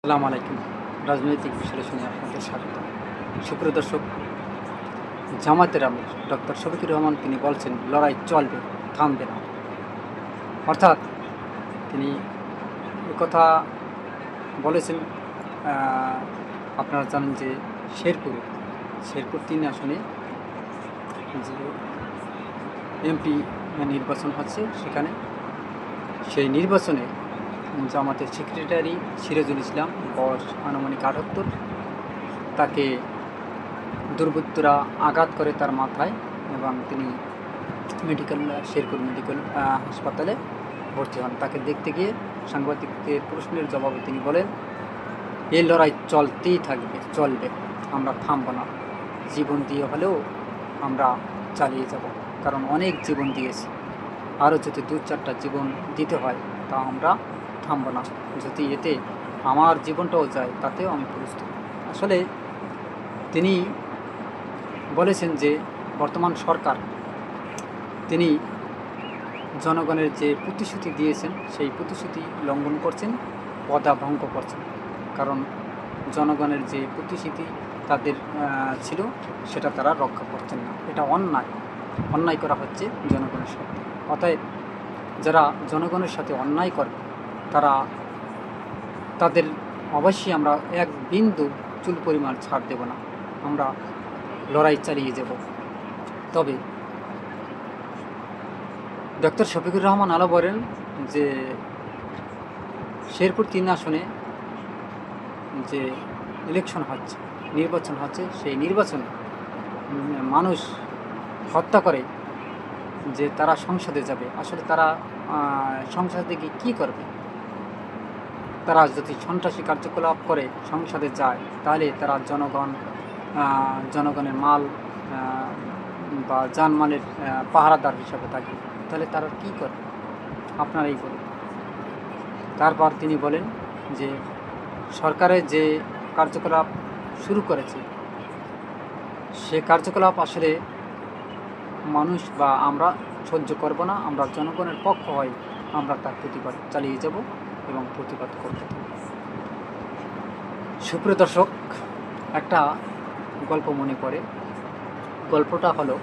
আসসালামু আলাইকুম। রাজনৈতিক বিশ্লেষণে আপনাদের স্বাগত। সুপ্রিয় দর্শক, জামায়াতের আমির ডক্টর শফিকুর রহমান তিনি বলছেন, লড়াই চলবে, থামবে না। অর্থাৎ তিনি কথা বলেছেন। আপনারা জানেন যে শেরপুর ৩ আসনে যে এমপি নির্বাচন হচ্ছে, সেখানে সেই নির্বাচনে জামাতের সেক্রেটারি সিরাজুল ইসলাম, বয়স আনুমানিক ৭৮, তাকে দুর্বৃত্তরা আঘাত করে তার মাথায় এবং তিনি শেরপুর মেডিকেল হাসপাতালে ভর্তি হন। তাকে দেখতে গিয়ে সাংবাদিকদের প্রশ্নের জবাবে তিনি বলেন, এই লড়াই চলতেই থাকবে, চলবে, আমরা থামব না। জীবন দিয়ে হলেও আমরা চালিয়ে যাব, কারণ অনেক জীবন দিয়েছি, আরও যদি ২-৪টা জীবন দিতে হয় তা আমরা থামব না। যদি এতে আমার জীবনটাও যায় তাতেও আমি প্রস্তুত। আসলে তিনি বলেছেন যে বর্তমান সরকার তিনি জনগণের যে প্রতিশ্রুতি দিয়েছেন সেই প্রতিশ্রুতি লঙ্ঘন করছেন, ওয়াদা ভঙ্গ করছেন। কারণ জনগণের যে প্রতিশ্রুতি তাদের ছিল সেটা তারা রক্ষা করছেন না। এটা অন্যায় করা হচ্ছে জনগণের সাথে। অতএব যারা জনগণের সাথে অন্যায় করে তাদের অবশ্যই আমরা এক বিন্দু চুল পরিমাণ ছাড় দেব না, আমরা লড়াই চালিয়ে যাব। তবে ডক্টর শফিকুর রহমান আলো বলেন যে শেরপুর ৩ আসনে যে নির্বাচন হচ্ছে, সেই নির্বাচনে মানুষ হত্যা করে যে তারা সংসদে যাবে। আসলে তারা সংসদে গিয়ে কী করবে? তারা যদি সন্ত্রাসী কার্যকলাপ করে সংসদে যায়, তাহলে তারা জনগণের মাল বা জানমালের পাহারাদার হিসাবে থাকবে। তাহলে তারা কী করবে? আপনারাই বলুন। তারপর তিনি বলেন যে সরকারের যে কার্যকলাপ শুরু করেছে সে কার্যকলাপ আসলে মানুষ বা আমরা সহ্য করব না। আমরা জনগণের পক্ষ হয়ে আমরা তার প্রতিবাদ চালিয়ে যাব এবং প্রতিবাদ করতে থাকব। সুপ্রিয় দর্শক, একটা গল্প মনে পড়ে। গল্পটা হলো,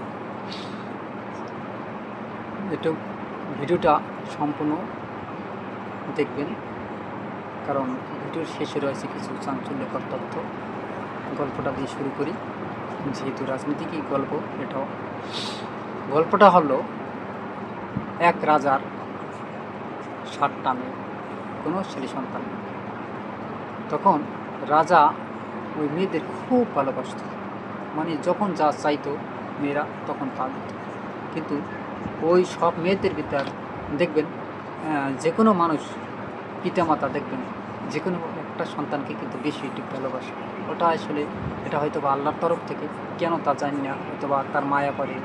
একটু ভিডিওটা সম্পূর্ণ দেখবেন, কারণ ভিডিওর শেষে রয়েছে কিছু চাঞ্চল্যকর তথ্য। গল্পটা দিয়ে শুরু করি, যেহেতু রাজনীতিকই গল্প এটাও। গল্পটা হলো, এক রাজার 7টা মেয়ে, কোনো ছেলে সন্তান নেই। তখন রাজা ওই মেয়েদের খুব ভালোবাসত, মানে যখন যা চাইতো মেয়েরা তখন তা দিত। কিন্তু ওই সব মেয়েদের ভিতর দেখবেন যে কোনো মানুষ, পিতামাতা দেখবেন যে কোনো একটা সন্তানকে কিন্তু বেশি একটু ভালোবাসে। ওটা আসলে এটা হয়তো বা আল্লাহর তরফ থেকে, কেন তা জানি না, হয়তো বা তার মায়া করে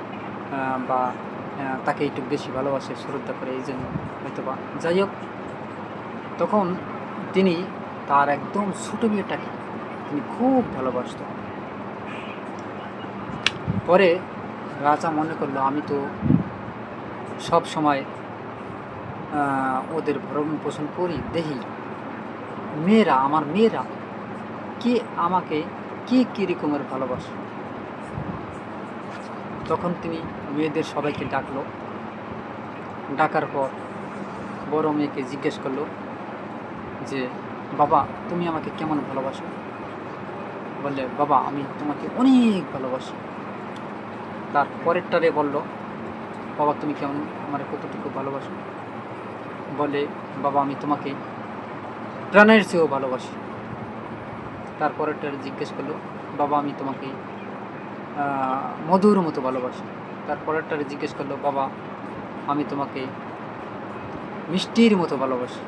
বা তাকে একটু বেশি ভালোবাসে, শ্রদ্ধা করে, এই জন্য হয়তো বা। যাই হোক, তখন তিনি তার একদম ছোটো মেয়েটাকে তিনি খুব ভালোবাসত। পরে রাজা মনে করলো, আমি তো সব সময় ওদের ভরণ পোষণ করি, দেখি আমার মেয়েরা কে আমাকে কী রকমের ভালোবাসে। তখন তিনি মেয়েদের সবাইকে ডাকলো। ডাকার পর বড় মেয়েকে জিজ্ঞেস করলো যে, বাবা তুমি আমাকে কেমন ভালোবাসো? বললে, বাবা আমি তোমাকে অনেক ভালোবাসি। তার পরেরটারে বলল, বাবা তুমি কেমন, আমার কতটুকু ভালোবাসো? বলে, বাবা আমি তোমাকে প্রাণের চেয়েও ভালোবাসি। তারপরেরটারে জিজ্ঞেস করলো, বাবা আমি তোমাকে মধুর মতো ভালোবাসি। তারপরেরটারে জিজ্ঞেস করলো, বাবা আমি তোমাকে মিষ্টির মতো ভালোবাসি।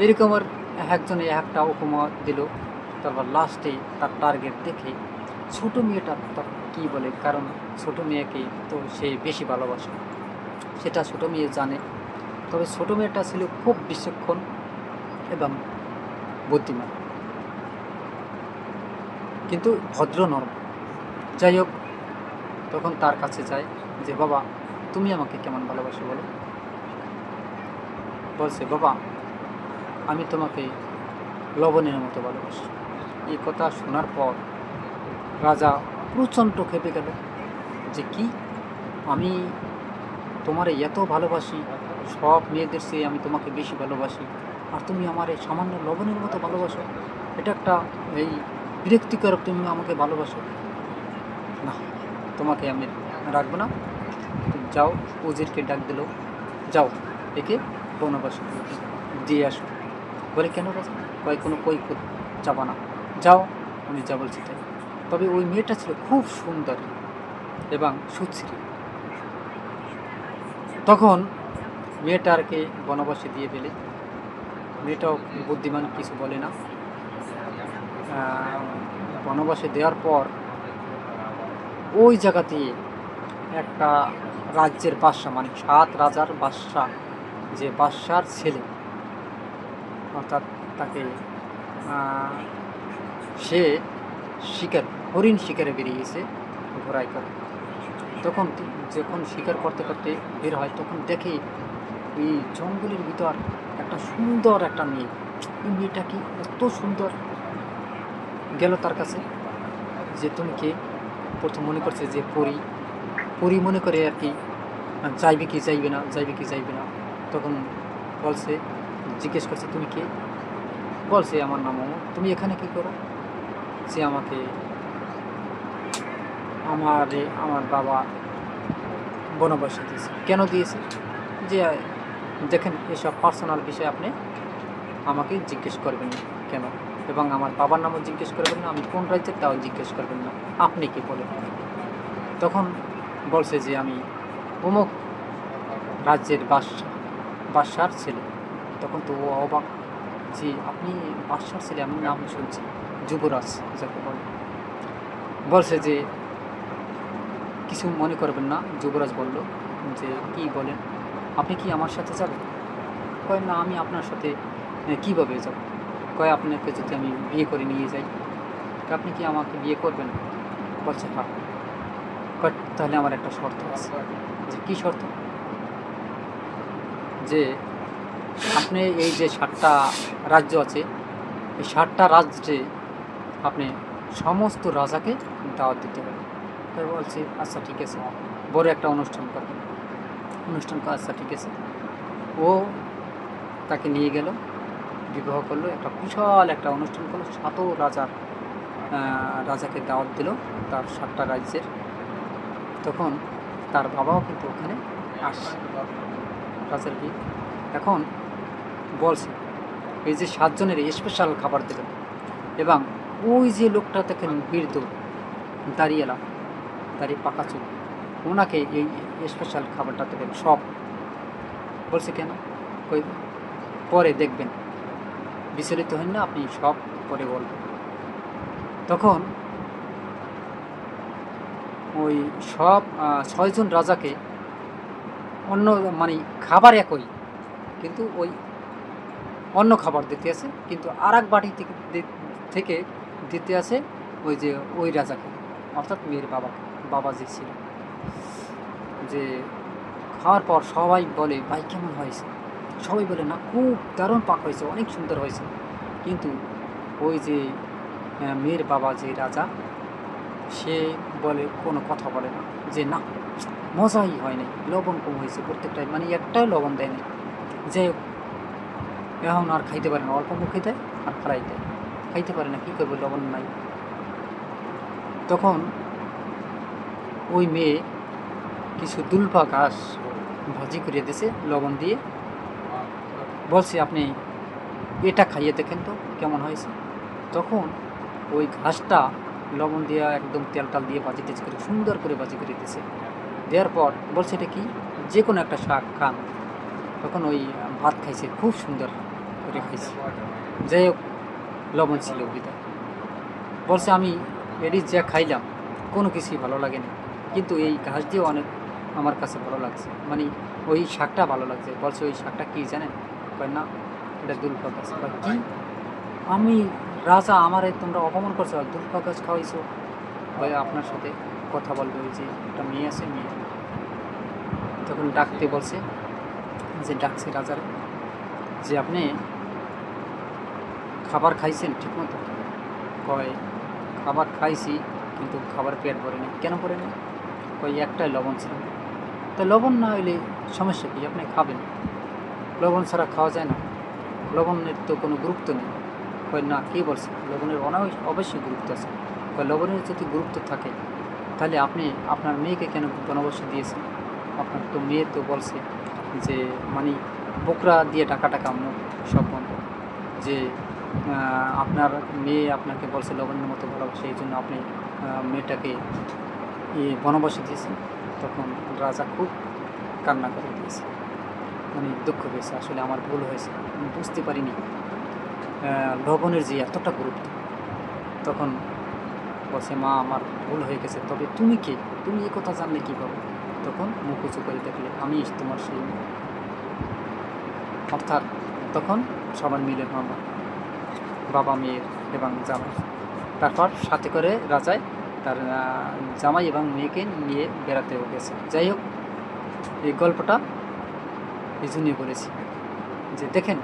এরকমের একজনে একটা উপমা দিল। তারপর লাস্টে তার টার্গেট দেখে ছোটো মেয়েটা তার কী বলে, কারণ ছোটো মেয়েকে তো সে বেশি ভালোবাসে, সেটা ছোটো মেয়ে জানে। তবে ছোটো মেয়েটা ছিল খুব বিচক্ষণ এবং বুদ্ধিমান, কিন্তু ভদ্র নরম। যাই হোক, তখন তার কাছে যায় যে, বাবা তুমি আমাকে কেমন ভালোবাসো বলো? বলছে, বাবা আমি তোমাকে লবণের মতো ভালোবাসি। এই কথা শোনার পর রাজা প্রচণ্ড ক্ষেপে গেল যে কি, আমি তোমারে এত ভালোবাসি, সব মেয়েদের চেয়ে আমি তোমাকে বেশি ভালোবাসি, আর তুমি আমার এই সামান্য লবণের মতো ভালোবাসো? এটা একটা এই বিরক্তিকর, তুমি আমাকে ভালোবাসো না, তোমাকে আমি রাখবো না, তুমি যাও। উজিরকে ডাক দিল, যাও একে বনবাসে দিয়ে আসো। বলে কেন রাজা? কোনো কৈফিয়ত যাবা না, যাও, আমি যা বলছি তাই। তবে ওই মেয়েটা ছিল খুব সুন্দর এবং সুশ্রী। তখন মেয়েটাকে বনবাসে দিয়ে দিলে, মেয়েটাও বুদ্ধিমান, কিছু বলে না। বনবাসে দেওয়ার পর ওই জায়গাতে একটা রাজ্যের বাদশা, মানে 7 রাজার বাদশা, যে বাদশার ছেলে, অর্থাৎ তাকে সে শিকার, হরিণ শিকারে বেরিয়েছে ঘোড়ায় করে। তখন যখন শিকার করতে করতে বের হয়, তখন দেখে এই জঙ্গলের ভিতর একটা সুন্দর একটা মেয়ে। এই মেয়েটা কি এত সুন্দর! গেল তার কাছে, যে তুমি কে? প্রথম মনে করছে যে পরী, পরী মনে করে আর কি, যাইবে কি যাইবে না, যাইবে কি যাইবে না। তখন বলছে, জিজ্ঞেস করছে তুমি কে? বলছে আমার নাম অমুক। তুমি এখানে কি করো? সে আমাকে আমার বাবা বনবাসে দিয়েছে। কেন দিয়েছে? যে দেখেন, এসব পার্সোনাল বিষয় আপনি আমাকে জিজ্ঞেস করবেন না কেন, এবং আমার বাবার নামও জিজ্ঞেস করবেন না, আমি কোন রাজ্যের তাও জিজ্ঞেস করবেন না, আপনি কি বলেন। তখন বলছে যে আমি অমুক রাজ্যের বাদশার ছেলে। তখন তো ও অবাক, যে আপনি বাদশার ছেলে, আমি নাম শুনছি যুবরাজ যাকে বলে। বলছে যে কিছু মনে করবেন না। যুবরাজ বলল যে কি বলেন, আপনি কি আমার সাথে যাবেন? কয় না, আমি আপনার সাথে কীভাবে যাব? কয় আপনাকে যদি আমি বিয়ে করে নিয়ে যাই, আপনি কি আমাকে বিয়ে করবেন? বলছে হ্যাঁ। কয় তাহলে আমার একটা শর্ত আছে। যে কী শর্ত? যে আপনি এই যে 7টা রাজ্য আছে, এই 7টা রাজ্যে আপনি সমস্ত রাজাকে দাওয়াত দিতে হবে। তাই বলছি আচ্ছা ঠিক আছে, বড় একটা অনুষ্ঠান করবেন। অনুষ্ঠান করা, আচ্ছা ঠিক আছে। ও তাকে নিয়ে গেল, বিবাহ করলো, একটা বিশাল একটা অনুষ্ঠান করলো, 7 রাজাকে দাওয়াত দিল তার 7টা রাজ্যের। তখন তার বাবাও কিন্তু ওখানে আসছে, রাজার বিয়ে। এখন বলছে এই যে 7 জনের স্পেশাল খাবার দেবেন, এবং ওই যে লোকটা দেখেন বৃদ্ধ, দাঁড়িয়েলাম, দাঁড়িয়ে পাকা চুল, ওনাকে এই স্পেশাল খাবারটা দেবেন সব। বলছে কেন? ওই পরে দেখবেন, বিচলিত হন না, আপনি সব পরে বলবেন। তখন ওই সব 6 জন রাজাকে অন্য, মানে খাবার একই, কিন্তু ওই অন্য খাবার দিতে আছে, কিন্তু আর এক বাটি থেকে দিতে আছে ওই যে ওই রাজাকে, অর্থাৎ মেয়ের বাবা যে ছিল। যে খাওয়ার পর সবাই বলে ভাই কেমন হয়েছে? সবাই বলে না, খুব দারুণ পাক হয়েছে, অনেক সুন্দর হয়েছে। কিন্তু ওই যে মেয়ের বাবা যে রাজা, সে বলে, কোনো কথা বলে না, যে না, মজাই হয় নাই, লবণ কম হয়েছে প্রত্যেকটাই, মানে একটাই লবণ দেয় না। যে এখন আর খাইতে পারে না, অল্প মুখে দেয় আর ফেলাই দেয়, খাইতে পারে না, কী করবে, লবণ নাই। তখন ওই মেয়ে কিছু দুলপা ঘাস ভাজি করে দিয়েছে লবণ দিয়ে, বলছে আপনি এটা খাইয়ে দেখেন তো কেমন হয়েছে। তখন ওই ঘাসটা লবণ দিয়ে একদম তেল টাল দিয়ে ভাজি টেজ করে সুন্দর করে ভাজি করে দিয়েছে। দেওয়ার পর বলছে এটা কি, যে কোনো একটা শাক খান। তখন ওই ভাত খাইছে, খুব সুন্দর করে খাইছে, যাই হোক লবণ ছিল ভিতরে। বলছে আমি এটি যা খাইলাম কোনো কিছুই ভালো লাগেনি, কিন্তু এই ঘাস দিয়ে অনেক আমার কাছে ভালো লাগছে, মানে ওই শাকটা ভালো লাগছে। বলছে ওই শাকটা কী জানেন? কয় না, এটা দুলপা গাছ। কি, আমি রাজা, আমারে তোমরা অপমান করছো, দুলপা গাছ খাওয়াইছো? ভাই আপনার সাথে কথা বলবে ওই যে একটা মেয়ে আছে, মেয়ে। তখন ডাকতে বলছে, যে ডাকছে রাজার, যে আপনি খাবার খাইছেন ঠিকমতো? কয় খাবার খাইছি, কিন্তু খাবার পেট ভরেনি। কেন ভরেনি? কয় একটাই লবণ ছিল। তো লবণ না হইলে সমস্যা কী? আপনি খাবেন। লবণ ছাড়া খাওয়া যায় না? লবণের তো কোনো গুরুত্ব নেই। কয় না, কে বলছে? লবণের অবশ্যই গুরুত্ব আছে। কয় লবণের যদি গুরুত্ব থাকে তাহলে আপনি আপনার মেয়েকে কেন বনবাসে দিয়েছেন? আপনার তো মেয়ে তো বলছে যে মানে বোকরা দিয়ে টাকা আম্মু সব বন্ধ। যে আপনার মেয়ে আপনাকে বলছে লবণের মতো ভালোবাসে, এই জন্য আপনি মেয়েটাকে বনবাসে দিয়েছেন। তখন রাজা খুব কান্না করে দিয়েছে, মানে দুঃখ পেয়েছে, আসলে আমার ভুল হয়েছে, আমি বুঝতে পারিনি লবণের যে এতটা গুরুত্ব। তখন বলছে, মা আমার ভুল হয়ে গেছে, তবে তুমি কে? তুমি এই কথা জানলে কীভাবে? তখন মুখ উঁচু করে দেখলে আমি তোমার সেই মেয়ে। অর্থাৎ তখন সবাই মিলে মামা, বাবা, মেয়ের এবং জামাই, তারপর সাথে করে রাজায় তার জামাই এবং মেয়েকে নিয়ে বেড়াতেও গেছে। যাই হোক, এই গল্পটা এই জন্যই বলেছি যে দেখেন,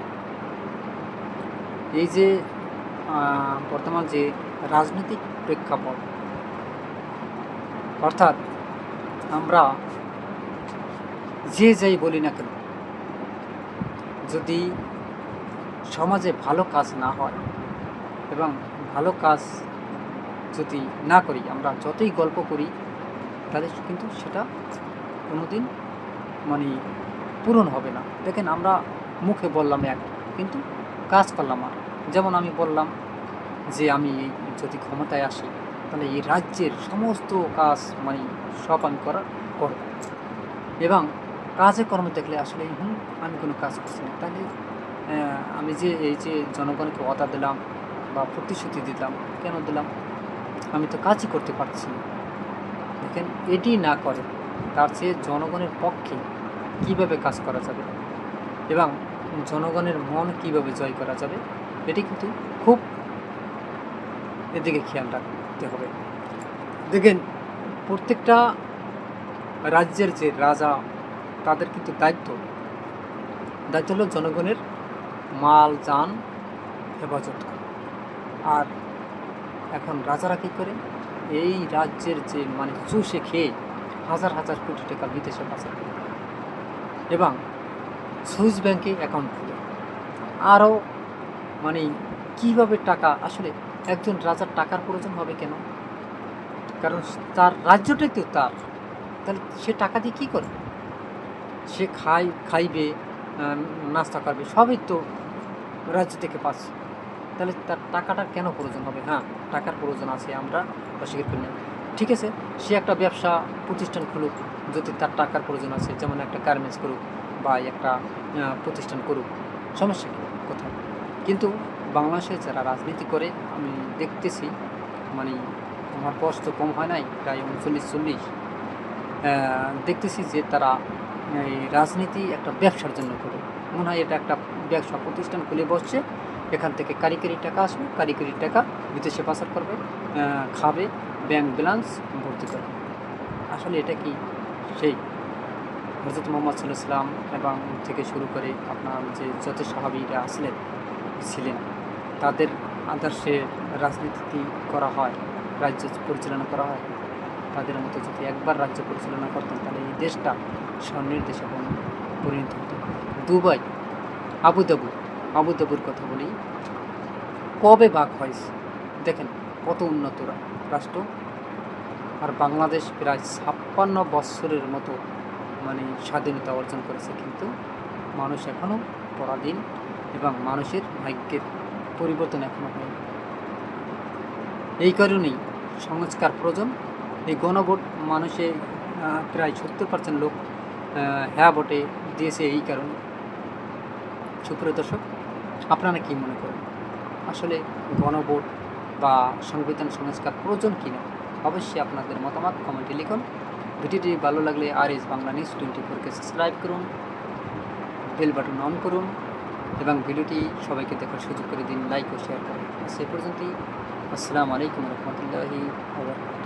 এই যে বর্তমান যে রাজনৈতিক প্রেক্ষাপট, অর্থাৎ আমরা যে যাই বলি না কেন, যদি সমাজে ভালো কাজ না হয় এবং ভালো কাজ যদি না করি, আমরা যতই গল্প করি তাহলে কিন্তু সেটা কোনো দিন মানে পূরণ হবে না। দেখেন, আমরা মুখে বললাম এক, কিন্তু কাজ করলাম আর। যেমন আমি বললাম যে আমি যদি ক্ষমতায় আসি তাহলে এই রাজ্যের সমস্ত কাজ মানে সব আমি করব, এবং কাজে কর্মে দেখলে আসলে আমি কোনো কাজ করছি না। তাহলে আমি যে এই যে জনগণকে ওয়াদা দিলাম বা প্রতিশ্রুতি দিলাম, কেন দিলাম? আমি তো কাজই করতে পারছি না। দেখেন, এটি না করে তার চেয়ে জনগণের পক্ষে কিভাবে কাজ করা যাবে এবং জনগণের মন কিভাবে জয় করা যাবে, এটি কিন্তু খুব এদিকে খেয়াল রাখতে হবে। দেখেন, প্রত্যেকটা রাজ্যের যে রাজা, তাদের কিন্তু দায়িত্ব হলো জনগণের মাল যান হেফাজত করা। আর এখন রাজারা কী করে? এই রাজ্যের যে মানে চুষে খেয়ে হাজার হাজার কোটি টাকা বিদেশে পাচার করে এবং সুইস ব্যাংকে অ্যাকাউন্ট খুলে আরও মানে কীভাবে টাকা, আসলে একজন রাজার টাকার প্রয়োজন হবে কেন? কারণ তার রাজ্যটাই তো তার, তাহলে সে টাকা দিয়ে কী করবে? সে খাইবে, নাস্তা করবে, সবই তো রাজ্য থেকে পাচ্ছে। তাহলে তার টাকাটার কেন প্রয়োজন হবে? হ্যাঁ, টাকার প্রয়োজন আছে, আমরা অস্বীকার করি না। ঠিক আছে, সে একটা ব্যবসা প্রতিষ্ঠান খুলুক, যদি তার টাকার প্রয়োজন আছে, যেমন একটা গার্মেন্টস করুক বা একটা প্রতিষ্ঠান করুক, সমস্যা কী কোথায়? কিন্তু বাংলাদেশে যারা রাজনীতি করে আমি দেখতেছি, মানে আমার বয়স তো কম হয় নাই, প্রায় 39-40, দেখতেছি যে তারা এই রাজনীতি একটা ব্যবসার জন্য করে। মনে হয় এটা একটা ব্যবসা প্রতিষ্ঠান খুলে বসছে, এখান থেকে কারিগরি টাকা আসবে, কারিগরি টাকা বিদেশে পাচার করবে, খাবে, ব্যাংক ব্যালেন্স ভর্তি করবে। আসলে এটা কি সেই হযরত মুহাম্মদ সাল্লাল্লাহু আলাইহি ওয়াসাল্লাম এবং থেকে শুরু করে আপনার যে যত সাহাবীরা ছিলেন, তাদের আদর্শে রাজনীতি করা হয়, রাজ্য পরিচালনা করা হয়? তাদের মতো যদি একবার রাজ্য পরিচালনা করতেন তাহলে এই দেশটা স্বর্ণের দেশে পরিণত হতো। দুবাই, আবুধাবির কথা বলি, কবে ভাগ হয়েছে? দেখেন কত উন্নত রাষ্ট্র, আর বাংলাদেশ প্রায় 56 বছরের মতো মানে স্বাধীনতা অর্জন করেছে, কিন্তু মানুষ এখনও পরাধীন এবং মানুষের ভাগ্যের পরিবর্তন এখনও হয়নি। এই কারণেই সংস্কার প্রয়োজন। এই গণভোট মানুষে প্রায় 70% লোক হ্যাঁ ভোটে দিয়েছে এই কারণে। সুপ্রিয় দর্শক, আপনারা কী মনে করেন? আসলে গণভোট বা সংবিধান সংস্কার প্রয়োজন কিনা? অবশ্যই আপনাদের মতামত কমেন্টে লিখুন। ভিডিওটি ভালো লাগলে RS বাংলা নিউজ 24-কে সাবস্ক্রাইব করুন, বেল বাটন অন করুন এবং ভিডিওটি সবাইকে দেখার সুযোগ করে দিন, লাইক ও শেয়ার করুন। সে পর্যন্তই, আসসালামু আলাইকুম রহমতুল্লাহি ওয়া বারাকাতুহু।